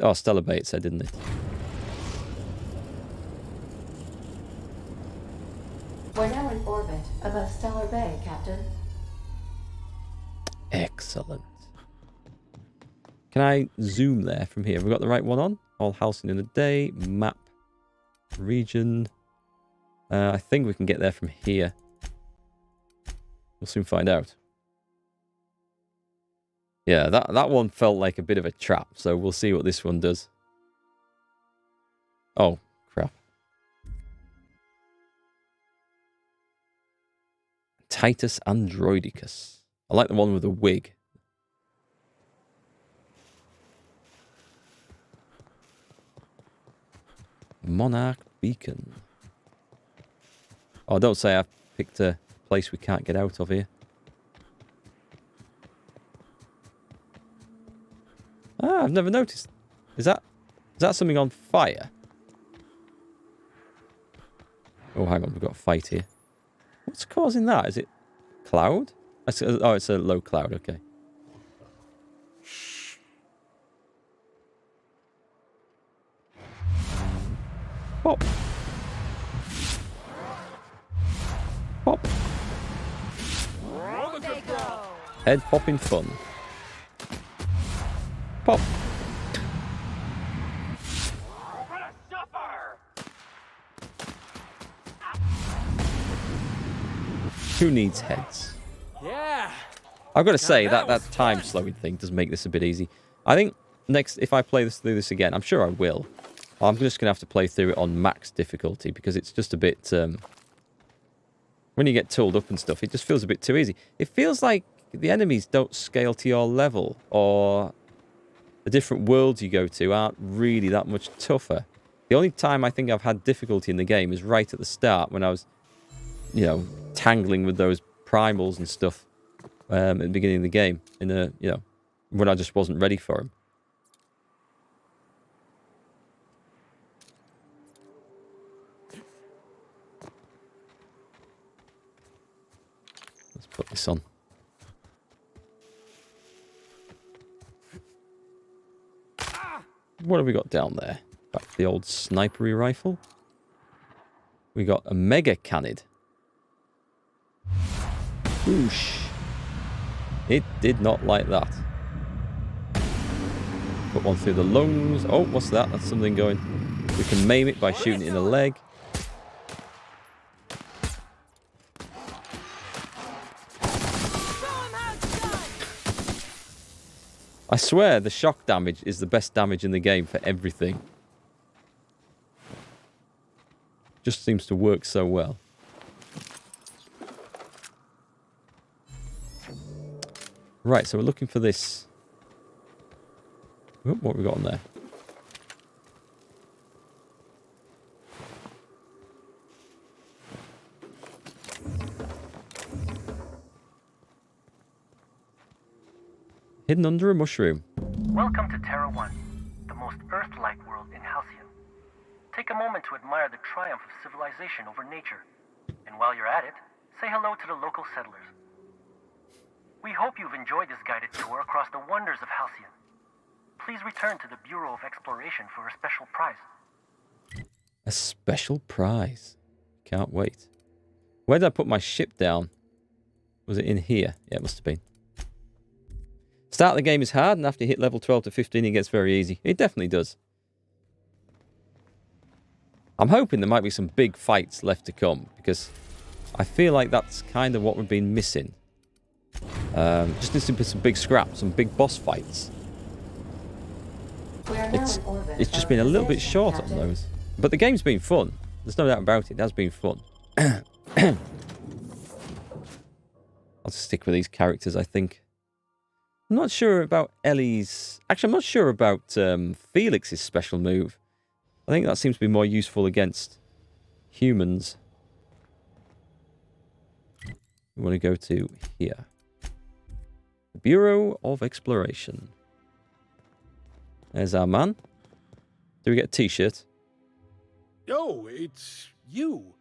Oh, Stellar Bay it said, didn't it? We're now in orbit above Stellar Bay, Captain. Excellent. Can I zoom there from here? Have we got the right one on? All Halcyon in a day. Map. Region. I think we can get there from here. We'll soon find out. Yeah, that one felt like a bit of a trap, so we'll see what this one does. Oh, crap. Titus Androidicus. I like the one with the wig. Monarch Beacon. Oh, don't say I've picked a place we can't get out of here. Ah, I've never noticed. Is that something on fire? Oh, hang on. We've got a fight here. What's causing that? Is it cloud? Oh, it's a low cloud. Okay. Pop. Pop. Head popping fun. Pop. Who needs heads? Yeah. I've got to say that time slowing thing does make this a bit easy. I think next, if I play through this again, I'm sure I will. I'm just going to have to play through it on max difficulty because it's just a bit... when you get tooled up and stuff, it just feels a bit too easy. It feels like the enemies don't scale to your level, or the different worlds you go to aren't really that much tougher. The only time I think I've had difficulty in the game is right at the start when I was, you know, tangling with those primals and stuff at the beginning of the game, when I just wasn't ready for them. Let's put this on. What have we got down there? Back to the old snipery rifle. We got a mega cannid. Whoosh. It did not like that. Put one through the lungs. Oh, what's that? That's something going. We can maim it by shooting it in the leg. I swear the shock damage is the best damage in the game for everything. Just seems to work so well. Right, so we're looking for this. Oh, what have we got on there? Hidden under a mushroom. Welcome to Terra 1, the most Earth-like world in Halcyon. Take a moment to admire the triumph of civilization over nature. And while you're at it, say hello to the local settlers. We hope you've enjoyed this guided tour across the wonders of Halcyon. Please return to the Bureau of Exploration for a special prize. A special prize. Can't wait. Where did I put my ship down? Was it in here? Yeah, it must have been. Start of the game is hard, and after you hit level 12 to 15, it gets very easy. It definitely does. I'm hoping there might be some big fights left to come, because I feel like that's kind of what we've been missing. Just needs to be some big scraps, some big boss fights. It's just been a little bit short on those. But the game's been fun. There's no doubt about it. It has been fun. I'll just stick with these characters, I think. I'm not sure about Ellie's... Actually, I'm not sure about Felix's special move. I think that seems to be more useful against humans. We want to go to here. The Bureau of Exploration. There's our man. Do we get a t-shirt? Oh, it's you.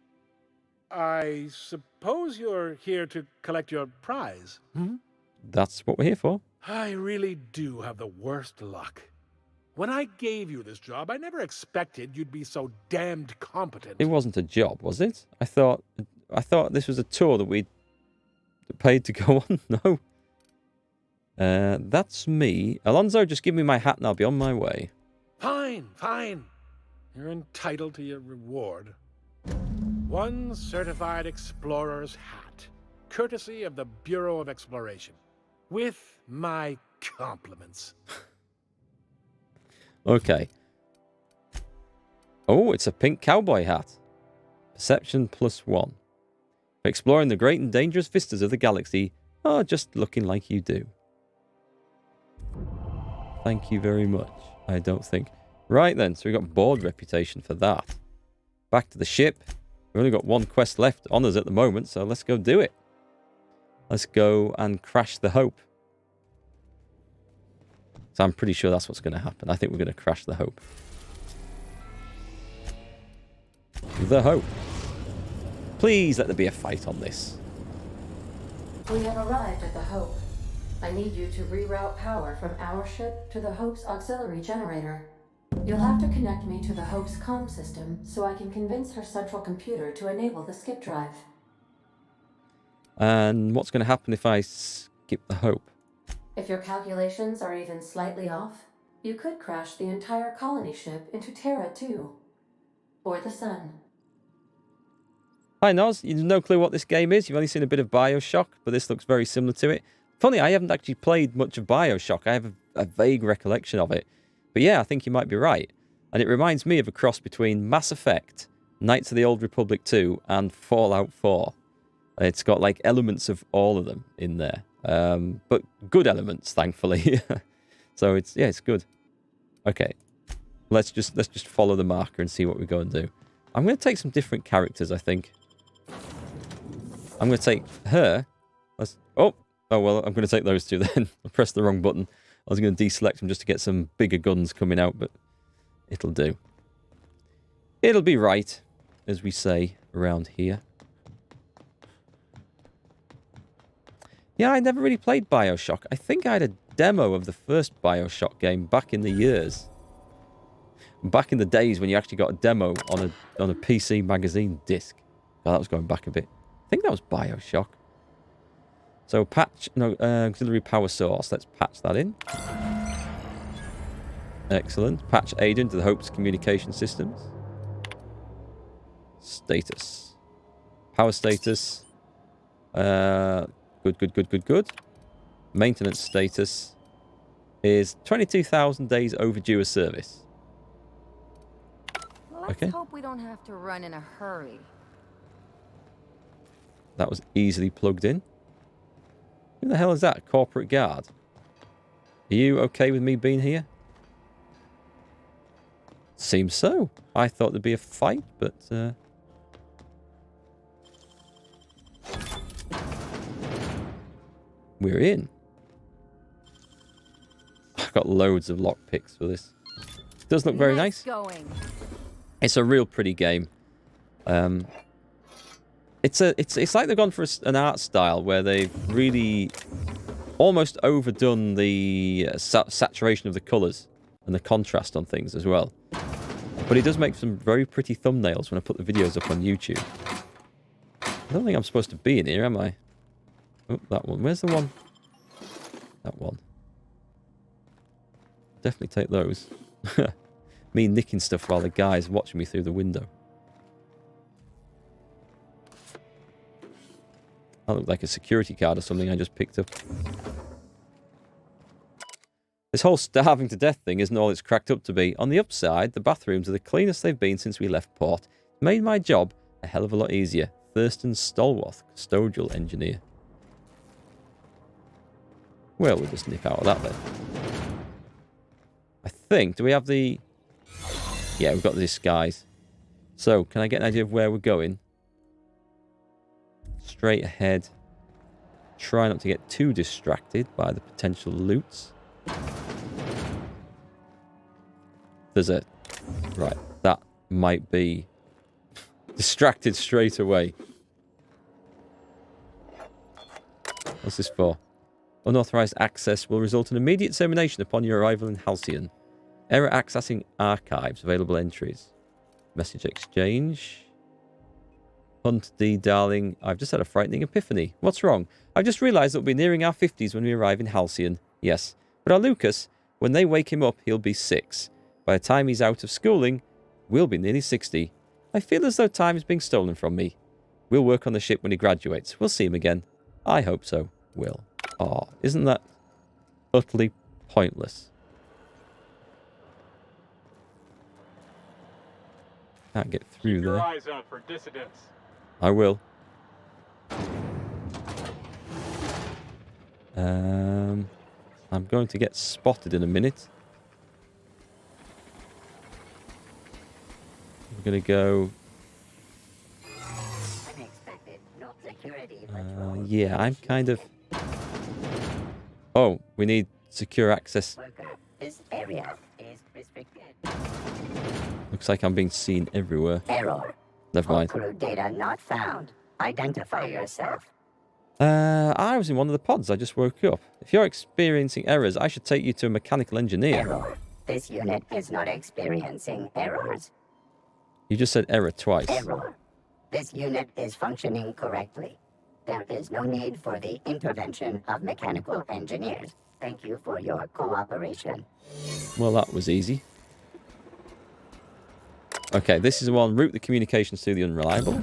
I suppose you're here to collect your prize, hmm? That's what we're here for. I really do have the worst luck. When I gave you this job, I never expected you'd be so damned competent. It wasn't a job, was it? I thought this was a tour that we paid to go on. No. That's me. Alonso, just give me my hat and I'll be on my way. Fine, fine. You're entitled to your reward. One certified explorer's hat, courtesy of the Bureau of Exploration. With my compliments. Okay. Oh, it's a pink cowboy hat. Perception +1. Exploring the great and dangerous vistas of the galaxy. Oh, just looking like you do. Thank you very much. I don't think. Right then, so we got board reputation for that. Back to the ship. We've only got one quest left on us at the moment, so let's go do it. Let's go and crash the Hope. So I'm pretty sure that's what's going to happen. I think we're going to crash the Hope. The Hope. Please let there be a fight on this. We have arrived at the Hope. I need you to reroute power from our ship to the Hope's auxiliary generator. You'll have to connect me to the Hope's comm system so I can convince her central computer to enable the skip drive. And what's going to happen if I skip the Hope? If your calculations are even slightly off, you could crash the entire colony ship into Terra 2. Or the Sun. Hi Noz, you have no clue what this game is. You've only seen a bit of Bioshock, but this looks very similar to it. Funny, I haven't actually played much of Bioshock. I have a vague recollection of it. But yeah, I think you might be right. And it reminds me of a cross between Mass Effect, Knights of the Old Republic 2, and Fallout 4. It's got like elements of all of them in there. But good elements, thankfully. So it's good. Okay. Let's just follow the marker and see what we go and do. I'm going to take some different characters, I think. I'm going to take her. Oh, well, I'm going to take those two then. I pressed the wrong button. I was going to deselect them just to get some bigger guns coming out, but it'll do. It'll be right, as we say around here. Yeah, I never really played Bioshock. I think I had a demo of the first Bioshock game back in the years. Back in the days when you actually got a demo on a PC magazine disc. Oh, that was going back a bit. I think that was Bioshock. So auxiliary power source. Let's patch that in. Excellent. Patch agent to the Hope's communication systems. Status. Power status. Good. Maintenance status is 22,000 days overdue a service. Let's hope we don't have to run in a hurry. That was easily plugged in. Who the hell is that? Corporate guard. Are you okay with me being here? Seems so. I thought there'd be a fight, but... we're in. I've got loads of lockpicks for this. It does look very nice. It's a real pretty game. It's like they've gone for an art style where they've really almost overdone the saturation of the colours and the contrast on things as well. But it does make some very pretty thumbnails when I put the videos up on YouTube. I don't think I'm supposed to be in here, am I? Oh, that one. Where's the one? That one. Definitely take those. Me nicking stuff while the guy's watching me through the window. That looked like a security card or something I just picked up. This whole starving to death thing isn't all it's cracked up to be. On the upside, the bathrooms are the cleanest they've been since we left port. It made my job a hell of a lot easier. Thurston Stallworth, custodial engineer. Well, we'll just nip out of that then. I think, do we have the... Yeah, we've got the disguise. So, can I get an idea of where we're going? Straight ahead. Try not to get too distracted by the potential loots. There's a... Right, that might be... distracted straight away. What's this for? Unauthorized access will result in immediate termination upon your arrival in Halcyon. Error accessing archives. Available entries. Message exchange. Hunt D. Darling. I've just had a frightening epiphany. What's wrong? I've just realised that we'll be nearing our 50s when we arrive in Halcyon. Yes. But our Lucas, when they wake him up, he'll be 6. By the time he's out of schooling, we'll be nearly 60. I feel as though time is being stolen from me. We'll work on the ship when he graduates. We'll see him again. I hope so. Will. Oh, isn't that utterly pointless? Can't get through there. Keep your eyes out for dissidents. I will. I'm going to get spotted in a minute. We're going to go... yeah, I'm kind of... Oh, we need secure access. This area is restricted. Looks like I'm being seen everywhere. Error. Never mind. Crew data not found. Identify yourself. I was in one of the pods. I just woke up. If you're experiencing errors, I should take you to a mechanical engineer. Error. This unit is not experiencing errors. You just said error twice. Error. This unit is functioning correctly. There is no need for the intervention of mechanical engineers. Thank you for your cooperation. Well, that was easy. Okay, this is the one. Route the communications to the unreliable.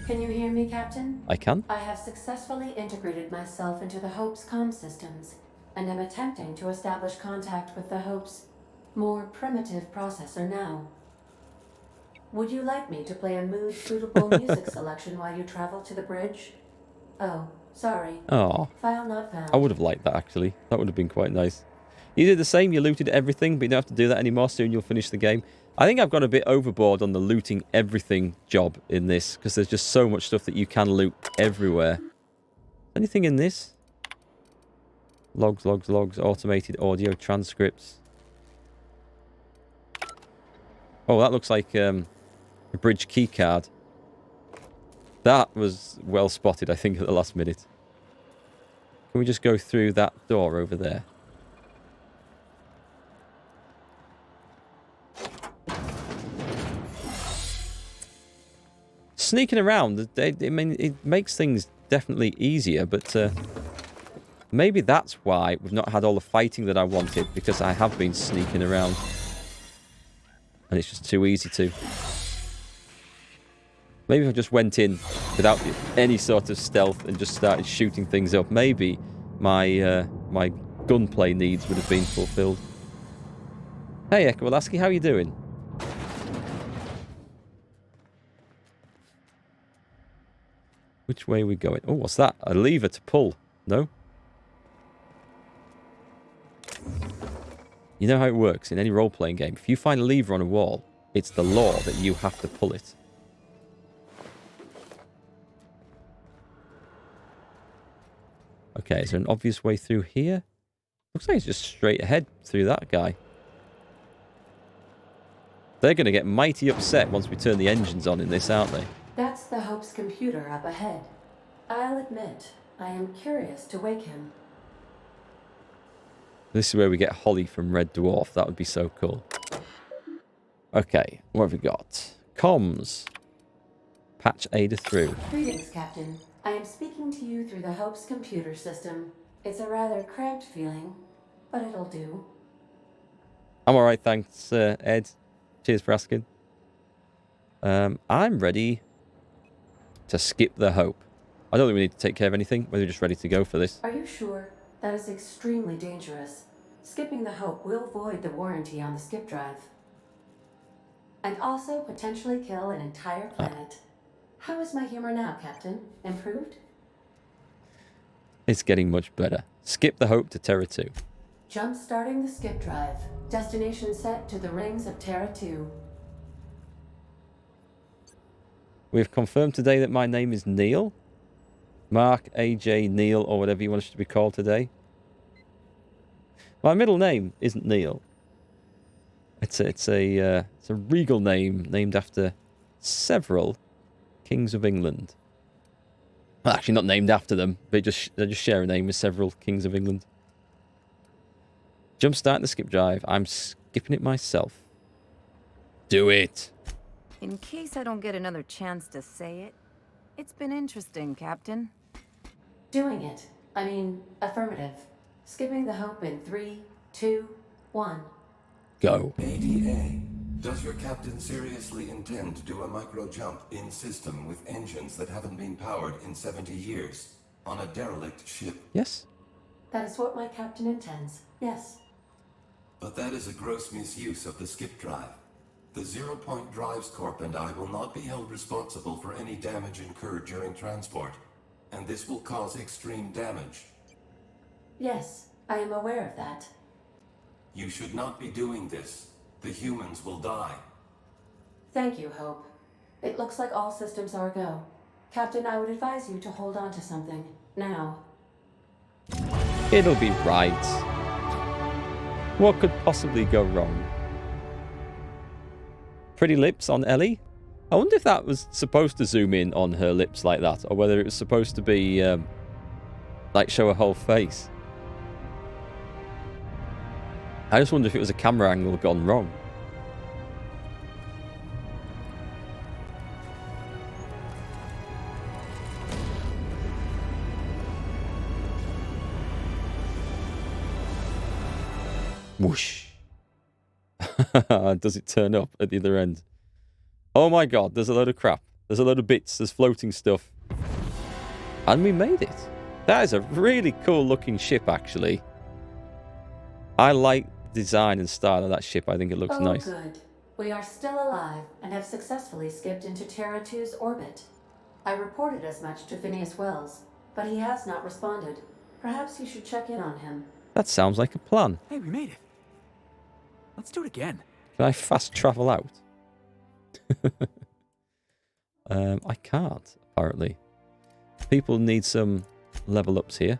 Can you hear me, Captain? I can. I have successfully integrated myself into the Hope's comm systems, and am attempting to establish contact with the Hope's more primitive processor now. Would you like me to play a mood-suitable music selection while you travel to the bridge? Oh, sorry. Oh, File not found. I would have liked that, actually. That would have been quite nice. You did the same. You looted everything, but you don't have to do that anymore. Soon you'll finish the game. I think I've gone a bit overboard on the looting everything job in this, because there's just so much stuff that you can loot everywhere. Anything in this? Logs, logs, logs, automated audio transcripts. Oh, that looks like a bridge key card. That was well spotted, I think, at the last minute. Can we just go through that door over there? Sneaking around, I mean, it makes things definitely easier, but maybe that's why we've not had all the fighting that I wanted, because I have been sneaking around. And it's just too easy to. Maybe if I just went in without any sort of stealth and just started shooting things up, maybe my my gunplay needs would have been fulfilled. Hey, Ekowalaski, how you doing? Which way are we going? Oh, what's that? A lever to pull. No? You know how it works in any role-playing game. If you find a lever on a wall, it's the law that you have to pull it. Okay, is there an obvious way through here? Looks like it's just straight ahead through that guy. They're going to get mighty upset once we turn the engines on in this, aren't they? That's the Hope's computer up ahead. I'll admit, I am curious to wake him. This is where we get Holly from Red Dwarf. That would be so cool. Okay, what have we got? Comms. Patch Ada through. Greetings, Captain. I am speaking to you through the Hope's computer system. It's a rather cramped feeling, but it'll do. I'm alright, thanks, Ed. Cheers for asking. I'm ready to skip the Hope. I don't think we need to take care of anything. We're just ready to go for this. Are you sure? That is extremely dangerous. Skipping the Hope will void the warranty on the skip drive. And also potentially kill an entire planet. How is my humor now, Captain? Improved? It's getting much better. Skip the Hope to Terra 2. Jump-starting the skip drive. Destination set to the rings of Terra 2. We've confirmed today that my name is Neil. Mark, AJ, Neil, or whatever you want us to be called today. My middle name isn't Neil. It's a regal name named after several kings of England. Well, actually, not named after them. They just share a name with several kings of England. Jumpstart the skip drive. I'm skipping it myself. Do it. In case I don't get another chance to say it, it's been interesting, Captain. Doing it. I mean, affirmative. Skipping the hope in 3, 2, 1. Go. ADA, does your captain seriously intend to do a micro jump in system with engines that haven't been powered in 70 years on a derelict ship? Yes. That is what my captain intends. Yes. But that is a gross misuse of the skip drive. The Zero Point Drives Corp and I will not be held responsible for any damage incurred during transport, and this will cause extreme damage. Yes, I am aware of that. You should not be doing this. The humans will die. Thank you, Hope. It looks like all systems are go. Captain, I would advise you to hold on to something. Now. It'll be right. What could possibly go wrong? Pretty lips on Ellie? I wonder if that was supposed to zoom in on her lips like that, or whether it was supposed to be, like, show her whole face. I just wonder if it was a camera angle gone wrong. Whoosh. Does it turn up at the other end? Oh my god, there's a load of crap. There's a load of bits. There's floating stuff. And we made it. That is a really cool looking ship, actually. I like the design and style of that ship. I think it looks nice. Good. We are still alive and have successfully skipped into Terra 2's orbit. I reported as much to Phineas Wells, but he has not responded. Perhaps you should check in on him. That sounds like a plan. Hey, we made it. Let's do it again. Can I fast travel out? I can't, apparently. People need some level ups here.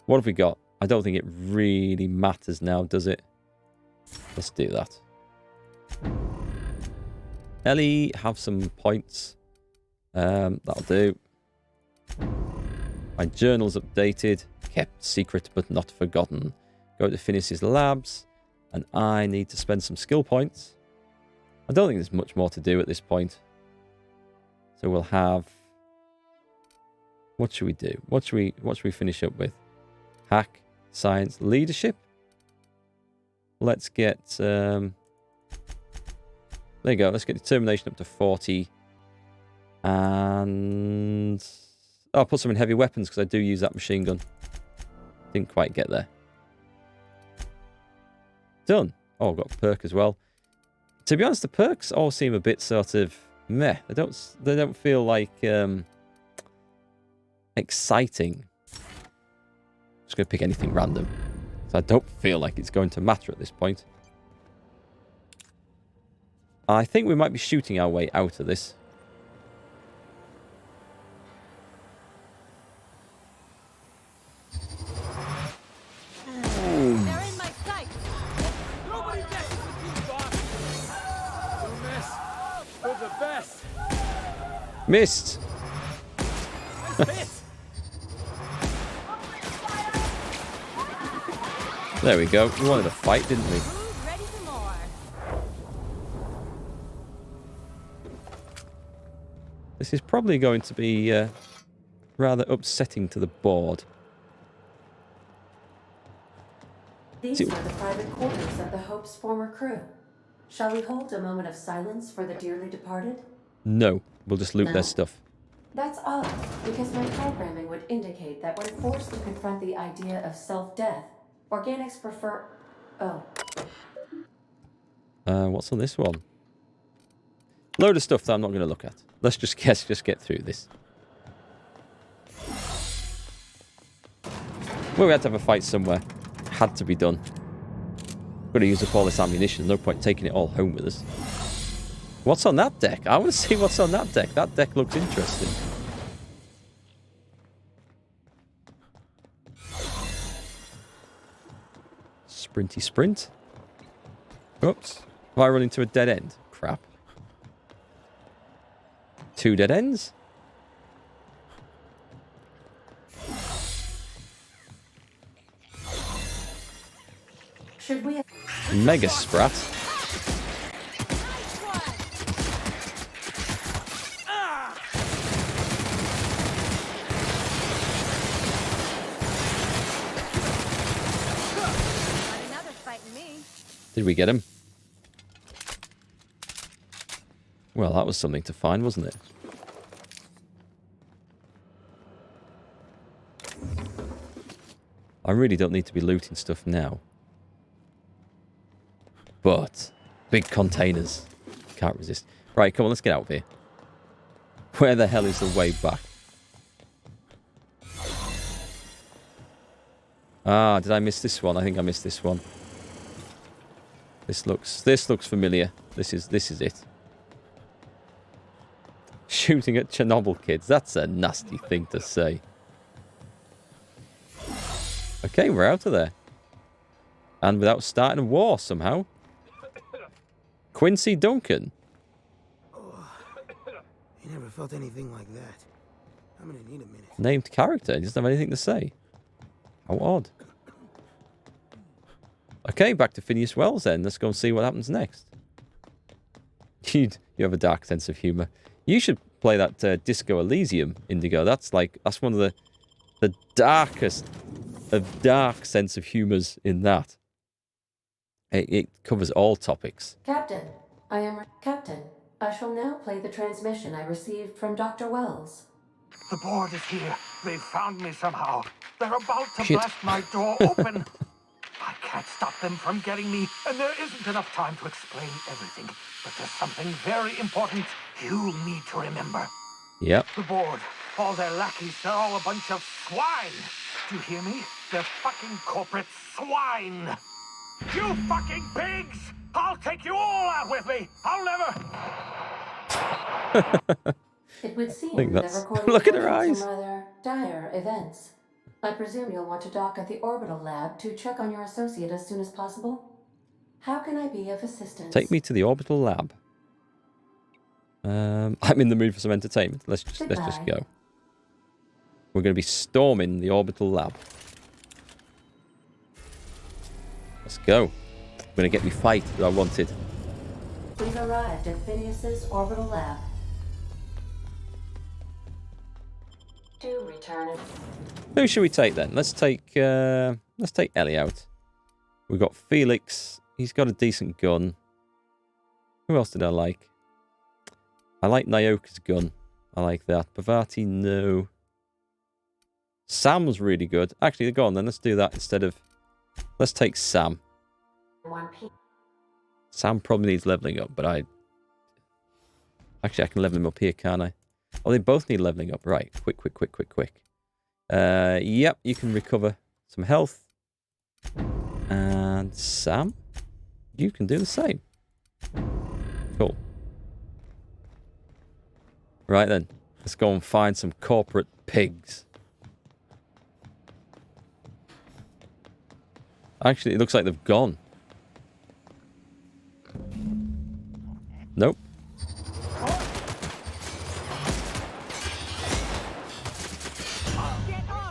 What have we got? I don't think it really matters now, does it? Let's do that. Ellie, have some points. That'll do. My journal's updated. Kept secret but not forgotten. Go to Phineas's labs. And I need to spend some skill points. I don't think there's much more to do at this point. So we'll have... What should we do? What should we finish up with? Hack, science, leadership. Let's get... there you go. Let's get determination up to 40. And... Oh, I'll put some in heavy weapons because I do use that machine gun. Didn't quite get there. Done. Oh, I've got a perk as well. To be honest, the perks all seem a bit sort of meh. They don't feel like exciting. Just gonna pick anything random. So I don't feel like it's going to matter at this point. I think we might be shooting our way out of this. Missed. There we go. We wanted a fight, didn't we? This is probably going to be rather upsetting to the board. These are the private quarters of the Hope's former crew. Shall we hold a moment of silence for the dearly departed? No. We'll just loot their stuff. That's odd, because my programming would indicate that when forced to confront the idea of self-death, organics prefer... Oh. What's on this one? Load of stuff that I'm not going to look at. Let's just get through this. Well, we had to have a fight somewhere. Had to be done. Got to use up all this ammunition. No point taking it all home with us. What's on that deck? I want to see what's on that deck. That deck looks interesting. Sprinty sprint. Oops. Have I run into a dead end? Crap. 2 dead ends? Should we... Mega Sprat. Another fighting me. Did we get him? Well, that was something to find, wasn't it? I really don't need to be looting stuff now. But big containers. Can't resist. Right, come on, let's get out of here. Where the hell is the way back? Ah, did I miss this one? I think I missed this one. This looks familiar. This is it. Shooting at Chernobyl kids. That's a nasty thing to say. Okay, we're out of there. And without starting a war somehow. Quincy Duncan. Oh, I never felt anything like that. I'm gonna need a minute. Named character. He doesn't have anything to say. How odd. Okay, back to Phineas Wells then. Let's go and see what happens next. You have a dark sense of humor. You should play that Disco Elysium, Indigo. That's one of the darkest of dark sense of humors in that. It covers all topics. Captain, Captain, I shall now play the transmission I received from Dr. Wells. The board is here. They've found me somehow. They're about to Shit. blast my door open. I can't stop them from getting me, and there isn't enough time to explain everything. But there's something very important you need to remember. Yep. The board, all their lackeys, they're all a bunch of swine. Do you hear me? They're fucking corporate swine. You fucking pigs! I'll take you all out with me. I'll never... It would seem think that that's- recording look at her contains eyes. some rather dire events. I presume you'll want to dock at the orbital lab to check on your associate as soon as possible. How can I be of assistance? Take me to the orbital lab. I'm in the mood for some entertainment. Let's just go. We're going to be storming the orbital lab. Let's go. I'm going to get me fight that I wanted. We've arrived at Phineas's orbital lab. Do return it. Who should we take then? Let's take Ellie out. We've got Felix. He's got a decent gun. Who else did I like? I like Nyoka's gun. I like that. Bavati, no. Sam's really good. Actually, go on then. Let's do that instead of... Let's take Sam. 1P. Sam probably needs leveling up, but Actually, I can level him up here, can't I? Oh, they both need leveling up. Right. Quick. Yep, you can recover some health. And Sam, you can do the same. Cool. Right then. Let's go and find some corporate pigs. Actually, it looks like they've gone. Nope.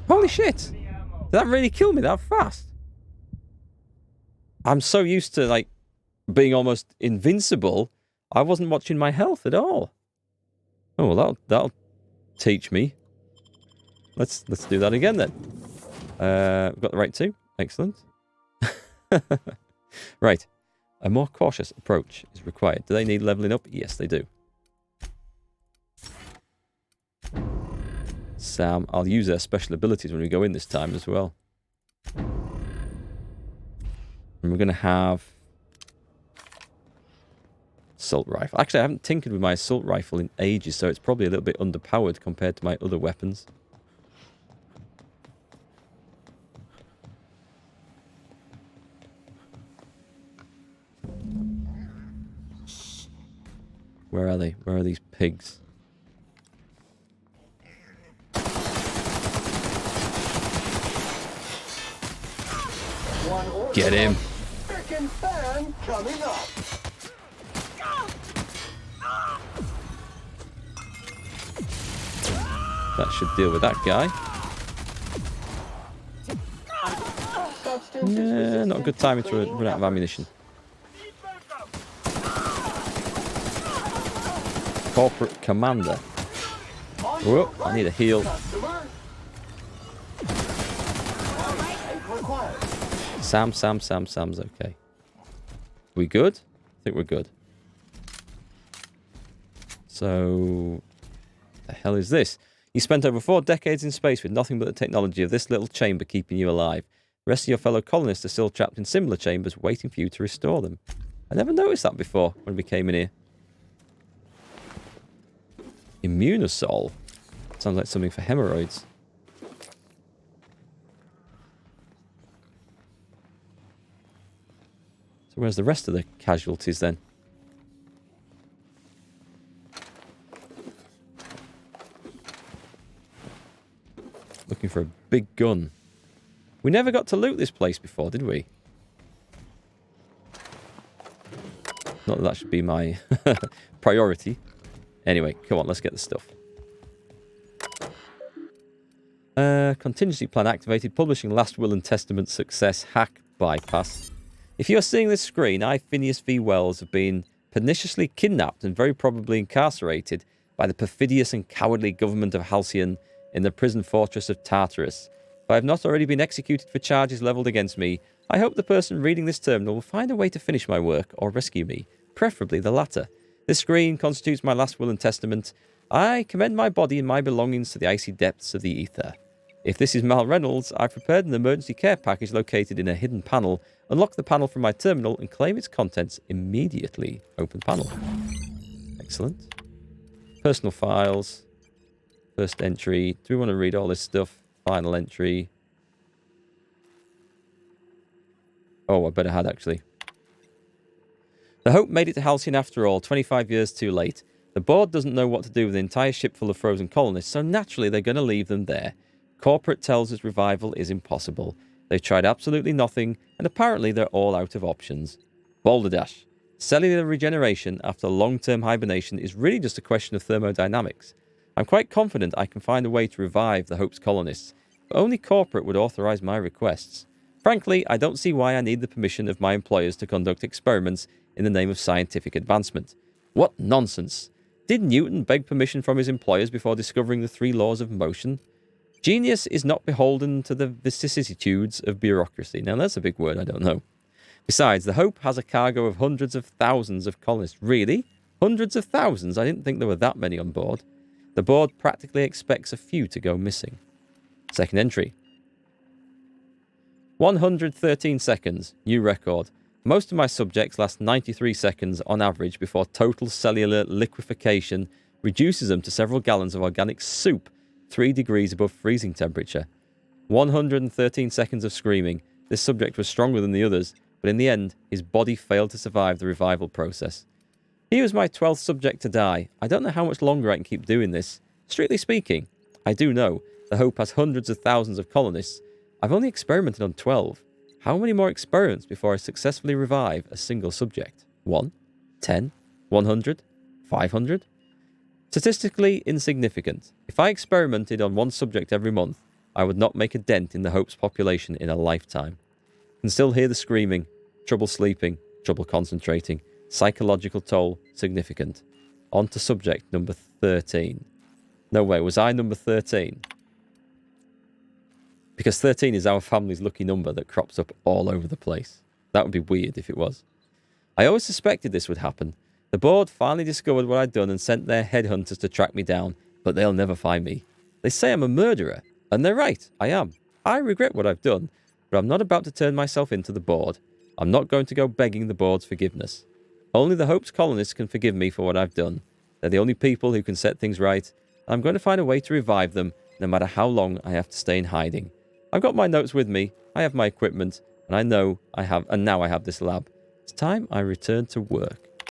Holy shit! Did that really kill me that fast? I'm so used to, like, being almost invincible, I wasn't watching my health at all. Oh, well, that'll teach me. Let's do that again then. We've got the right two. Excellent. Right. A more cautious approach is required. Do they need leveling up? Yes, they do. Sam, I'll use their special abilities when we go in this time as well. And we're going to have... assault rifle. Actually, I haven't tinkered with my assault rifle in ages, so it's probably a little bit underpowered compared to my other weapons. Where are they? Where are these pigs? Get him. That should deal with that guy. Yeah, not a good timing to run out of ammunition. Corporate Commander. Whoa, I need a heal. Sam's okay. We good? I think we're good. So, the hell is this? You spent over 4 decades in space with nothing but the technology of this little chamber keeping you alive. The rest of your fellow colonists are still trapped in similar chambers waiting for you to restore them. I never noticed that before when we came in here. Immunosol. Sounds like something for hemorrhoids. So where's the rest of the casualties then? Looking for a big gun. We never got to loot this place before, did we? Not that should be my priority. Anyway, come on, let's get the stuff. Contingency plan activated. Publishing Last Will and Testament success. Hack bypass. If you're seeing this screen, I, Phineas V. Wells, have been perniciously kidnapped and very probably incarcerated by the perfidious and cowardly government of Halcyon in the prison fortress of Tartarus. If I have not already been executed for charges levelled against me, I hope the person reading this terminal will find a way to finish my work or rescue me, preferably the latter. This screen constitutes my last will and testament. I commend my body and my belongings to the icy depths of the ether. If this is Mal Reynolds, I've prepared an emergency care package located in a hidden panel. Unlock the panel from my terminal and claim its contents immediately. Open panel. Excellent. Personal files. First entry. Do we want to read all this stuff? Final entry. Oh, I better had actually. The Hope made it to Halcyon after all, 25 years too late. The board doesn't know what to do with an entire ship full of frozen colonists, so naturally they're going to leave them there. Corporate tells us revival is impossible. They've tried absolutely nothing, and apparently they're all out of options. Balderdash. Cellular regeneration after long-term hibernation is really just a question of thermodynamics. I'm quite confident I can find a way to revive the Hope's colonists, but only corporate would authorize my requests. Frankly, I don't see why I need the permission of my employers to conduct experiments in the name of scientific advancement. What nonsense! Did Newton beg permission from his employers before discovering the 3 laws of motion? Genius is not beholden to the vicissitudes of bureaucracy. Now, that's a big word, I don't know. Besides, the Hope has a cargo of hundreds of thousands of colonists. Really? Hundreds of thousands? I didn't think there were that many on board. The board practically expects a few to go missing. Second entry. 113 seconds. New record. Most of my subjects last 93 seconds on average before total cellular liquefaction reduces them to several gallons of organic soup 3 degrees above freezing temperature. 113 seconds of screaming. This subject was stronger than the others, but in the end, his body failed to survive the revival process. He was my 12th subject to die. I don't know how much longer I can keep doing this. Strictly speaking, I do know the Hope has hundreds of thousands of colonists. I've only experimented on 12. How many more experiments before I successfully revive a single subject? 1? 10? 100? 500? Statistically insignificant. If I experimented on 1 subject every month, I would not make a dent in the Hope's population in a lifetime. Can still hear the screaming, trouble sleeping, trouble concentrating, psychological toll, significant. On to subject number 13. No way, was I number 13? Because 13 is our family's lucky number that crops up all over the place. That would be weird if it was. I always suspected this would happen. The board finally discovered what I'd done and sent their headhunters to track me down, but they'll never find me. They say I'm a murderer, and they're right, I am. I regret what I've done, but I'm not about to turn myself into the board. I'm not going to go begging the board's forgiveness. Only the Hope's colonists can forgive me for what I've done. They're the only people who can set things right, and I'm going to find a way to revive them, no matter how long I have to stay in hiding. I've got my notes with me, I have my equipment, and now I have this lab. It's time I return to work.